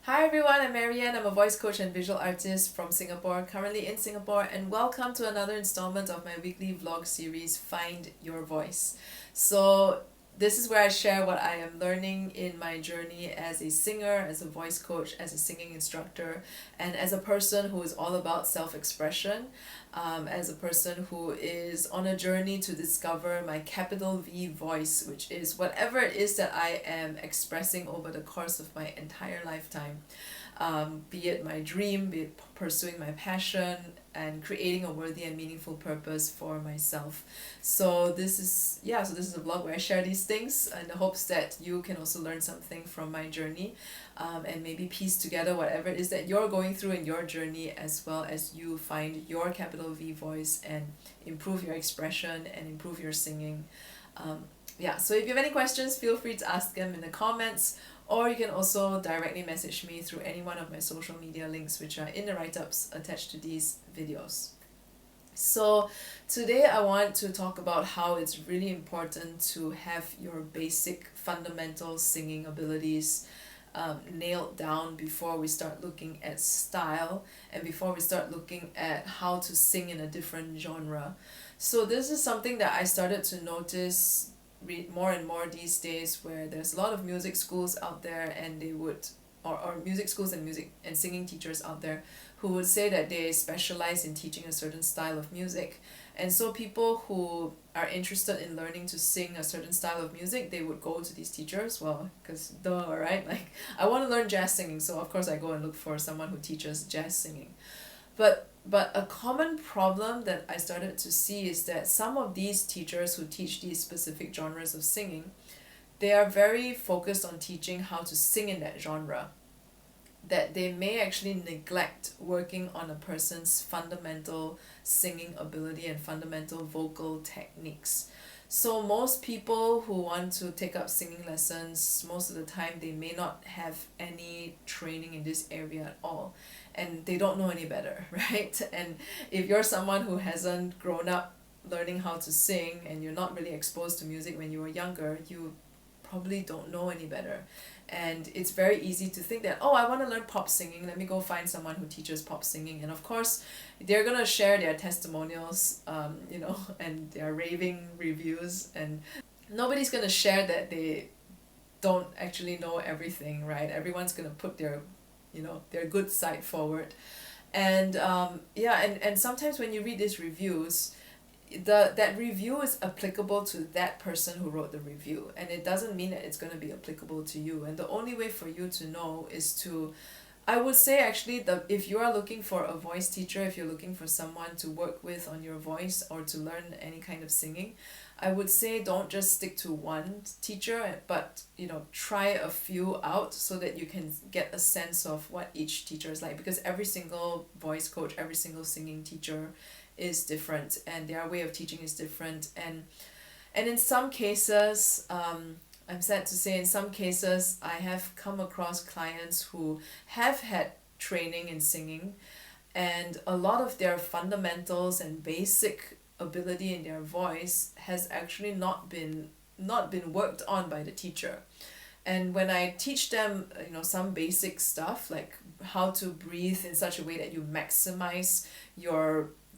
Hi everyone, I'm MaryAnn. I'm a voice coach and visual artist from Singapore, currently in Singapore, and welcome to another installment of my weekly vlog series, Find Your Voice. So this is where I share what I am learning in my journey as a singer, as a voice coach, as a singing instructor, and as a person who is all about self-expression, as a person who is on a journey to discover my capital V voice, which is whatever it is that I am expressing over the course of my entire lifetime. Be it my dream, be it pursuing my passion, and creating a worthy and meaningful purpose for myself. So this is a vlog where I share these things in the hopes that you can also learn something from my journey, and maybe piece together whatever it is that you're going through in your journey, as well as you find your capital V voice and improve your expression and improve your singing. So if you have any questions, feel free to ask them in the comments, or you can also directly message me through any one of my social media links, which are in the write-ups attached to these videos. So today I want to talk about how it's really important to have your basic fundamental singing abilities nailed down before we start looking at style and before we start looking at how to sing in a different genre. So this is something that I started to notice more and more these days, where there's a lot of music schools out there, and they would or music schools and music and singing teachers out there who would say that they specialize in teaching a certain style of music. And so people who are interested in learning to sing a certain style of music, they would go to these teachers, well, because duh, right? Like, I want to learn jazz singing, so of course I go and look for someone who teaches jazz singing. But a common problem that I started to see is that some of these teachers who teach these specific genres of singing, they are very focused on teaching how to sing in that genre, that they may actually neglect working on a person's fundamental singing ability and fundamental vocal techniques. So most people who want to take up singing lessons, most of the time they may not have any training in this area at all, and they don't know any better, right? And if you're someone who hasn't grown up learning how to sing and you're not really exposed to music when you were younger, you probably don't know any better. And it's very easy to think that, oh, I want to learn pop singing, let me go find someone who teaches pop singing. And of course, they're going to share their testimonials, and their raving reviews. And nobody's going to share that they don't actually know everything, right? Everyone's going to put their good side forward. And sometimes when you read these reviews, that review is applicable to that person who wrote the review, and it doesn't mean that it's going to be applicable to you. And the only way for you to know is to, I would say actually, if you are looking for a voice teacher, if you're looking for someone to work with on your voice or to learn any kind of singing, I would say don't just stick to one teacher, but try a few out so that you can get a sense of what each teacher is like, because every single voice coach, every single singing teacher is different, and their way of teaching is different. And in some cases, I'm sad to say, in some cases I have come across clients who have had training in singing, and a lot of their fundamentals and basic ability in their voice has actually not been worked on by the teacher. And when I teach them some basic stuff, like how to breathe in such a way that you maximize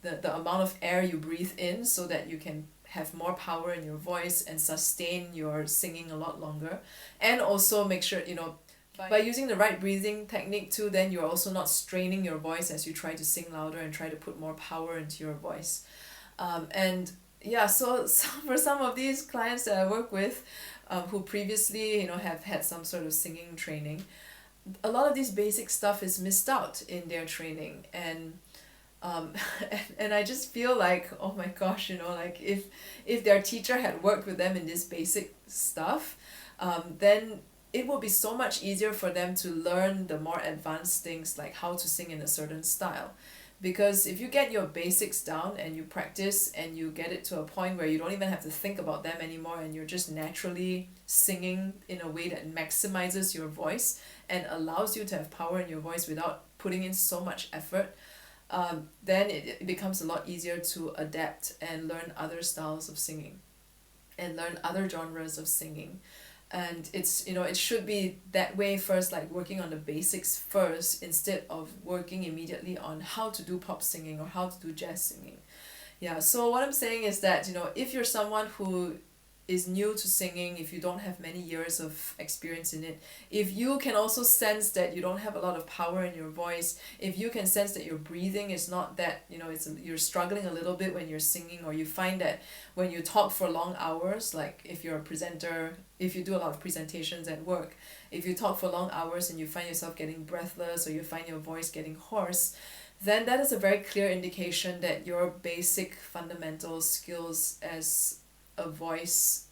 the amount of air you breathe in so that you can have more power in your voice and sustain your singing a lot longer, and also make sure by using the right breathing technique too, then you're also not straining your voice as you try to sing louder and try to put more power into your voice. So for some of these clients that I work with, who previously have had some sort of singing training, a lot of this basic stuff is missed out in their training. Um, and I just feel like, oh my gosh, like if their teacher had worked with them in this basic stuff, then it would be so much easier for them to learn the more advanced things, like how to sing in a certain style. Because if you get your basics down and you practice and you get it to a point where you don't even have to think about them anymore, and you're just naturally singing in a way that maximizes your voice and allows you to have power in your voice without putting in so much effort, then it becomes a lot easier to adapt and learn other styles of singing and learn other genres of singing. And it's, it should be that way first, like working on the basics first instead of working immediately on how to do pop singing or how to do jazz singing. Yeah, so what I'm saying is that, if you're someone who is new to singing, if you don't have many years of experience in it, if you can also sense that you don't have a lot of power in your voice, if you can sense that your breathing is not that, you're struggling a little bit when you're singing, or you find that when you talk for long hours, like if you're a presenter, if you do a lot of presentations at work, if you talk for long hours and you find yourself getting breathless or you find your voice getting hoarse, then that is a very clear indication that your basic fundamental skills as a voice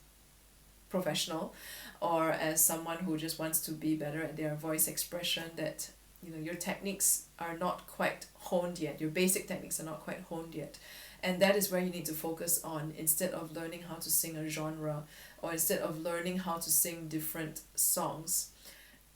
professional, or as someone who just wants to be better at their voice expression, that your techniques are not quite honed yet, your basic techniques are not quite honed yet. And that is where you need to focus on, instead of learning how to sing a genre, or instead of learning how to sing different songs.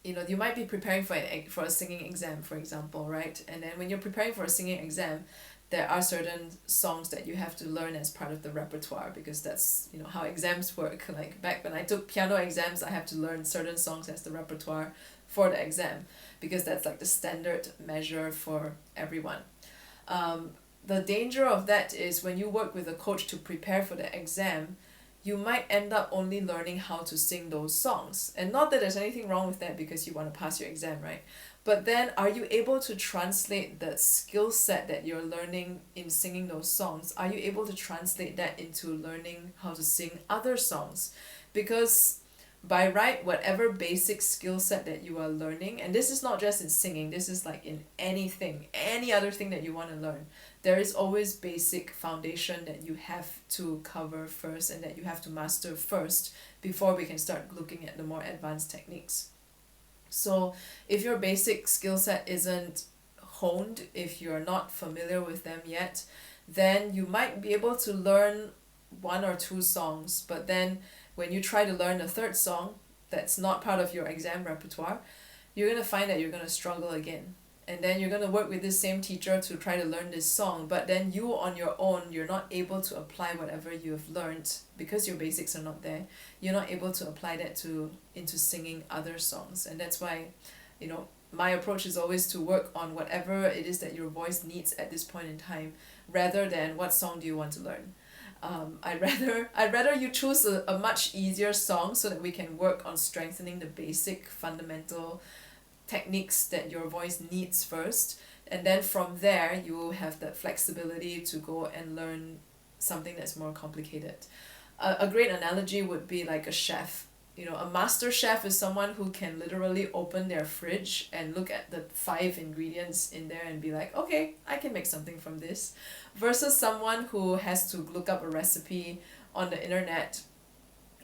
You might be preparing for a singing exam, for example, right? And then when you're preparing for a singing exam, there are certain songs that you have to learn as part of the repertoire, because that's how exams work. Like back when I took piano exams, I have to learn certain songs as the repertoire for the exam, because that's like the standard measure for everyone. The danger of that is when you work with a coach to prepare for the exam, you might end up only learning how to sing those songs. And not that there's anything wrong with that, because you want to pass your exam, right? But then are you able to translate the skill set that you're learning in singing those songs? Are you able to translate that into learning how to sing other songs? Because by right, whatever basic skill set that you are learning, and this is not just in singing, this is like in anything, any other thing that you want to learn, there is always basic foundation that you have to cover first and that you have to master first before we can start looking at the more advanced techniques. So if your basic skill set isn't honed, if you're not familiar with them yet, then you might be able to learn one or two songs, but then when you try to learn a third song that's not part of your exam repertoire, you're going to find that you're going to struggle again. And then you're going to work with this same teacher to try to learn this song, but then you on your own, you're not able to apply whatever you've learned because your basics are not there. You're not able to apply that into singing other songs. And that's why, my approach is always to work on whatever it is that your voice needs at this point in time, rather than what song do you want to learn. I'd rather you choose a much easier song so that we can work on strengthening the basic fundamental techniques that your voice needs first, and then from there you will have that flexibility to go and learn something that's more complicated. A great analogy would be like a chef. A master chef is someone who can literally open their fridge and look at the 5 ingredients in there and be like, okay, I can make something from this, versus someone who has to look up a recipe on the internet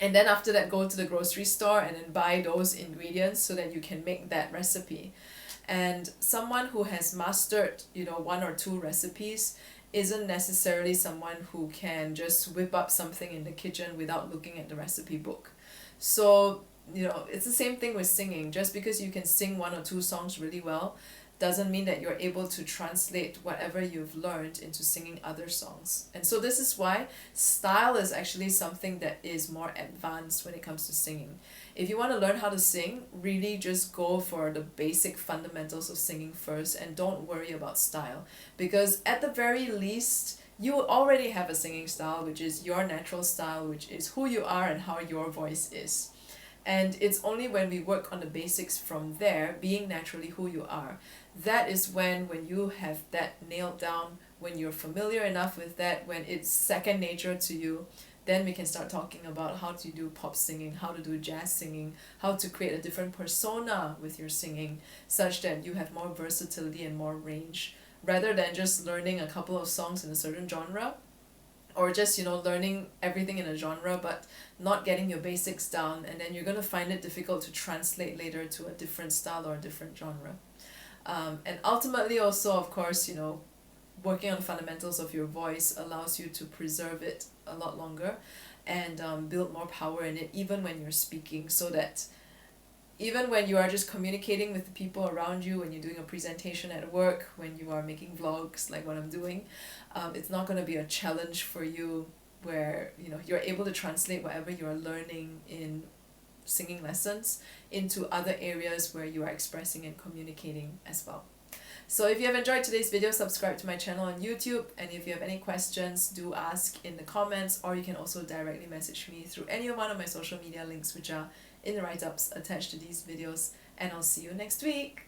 and then after that go to the grocery store and then buy those ingredients so that you can make that recipe. And someone who has mastered 1 or 2 recipes isn't necessarily someone who can just whip up something in the kitchen without looking at the recipe book. So it's the same thing with singing. Just because you can sing 1 or 2 songs really well doesn't mean that you're able to translate whatever you've learned into singing other songs. And so this is why style is actually something that is more advanced when it comes to singing. If you want to learn how to sing, really just go for the basic fundamentals of singing first and don't worry about style. Because at the very least, you already have a singing style, which is your natural style, which is who you are and how your voice is. And it's only when we work on the basics from there, being naturally who you are, that is when you have that nailed down, when you're familiar enough with that, when it's second nature to you, then we can start talking about how to do pop singing, how to do jazz singing, how to create a different persona with your singing, such that you have more versatility and more range, rather than just learning a couple of songs in a certain genre, or just learning everything in a genre but not getting your basics down, and then you're going to find it difficult to translate later to a different style or a different genre. And ultimately also, of course, working on the fundamentals of your voice allows you to preserve it a lot longer and build more power in it, even when you're speaking, so that even when you are just communicating with the people around you, when you're doing a presentation at work, when you are making vlogs like what I'm doing, it's not going to be a challenge for you, where you're able to translate whatever you're learning in singing lessons into other areas where you are expressing and communicating as well. So if you have enjoyed today's video, subscribe to my channel on YouTube, and if you have any questions, do ask in the comments, or you can also directly message me through any one of my social media links which are in the write-ups attached to these videos, and I'll see you next week.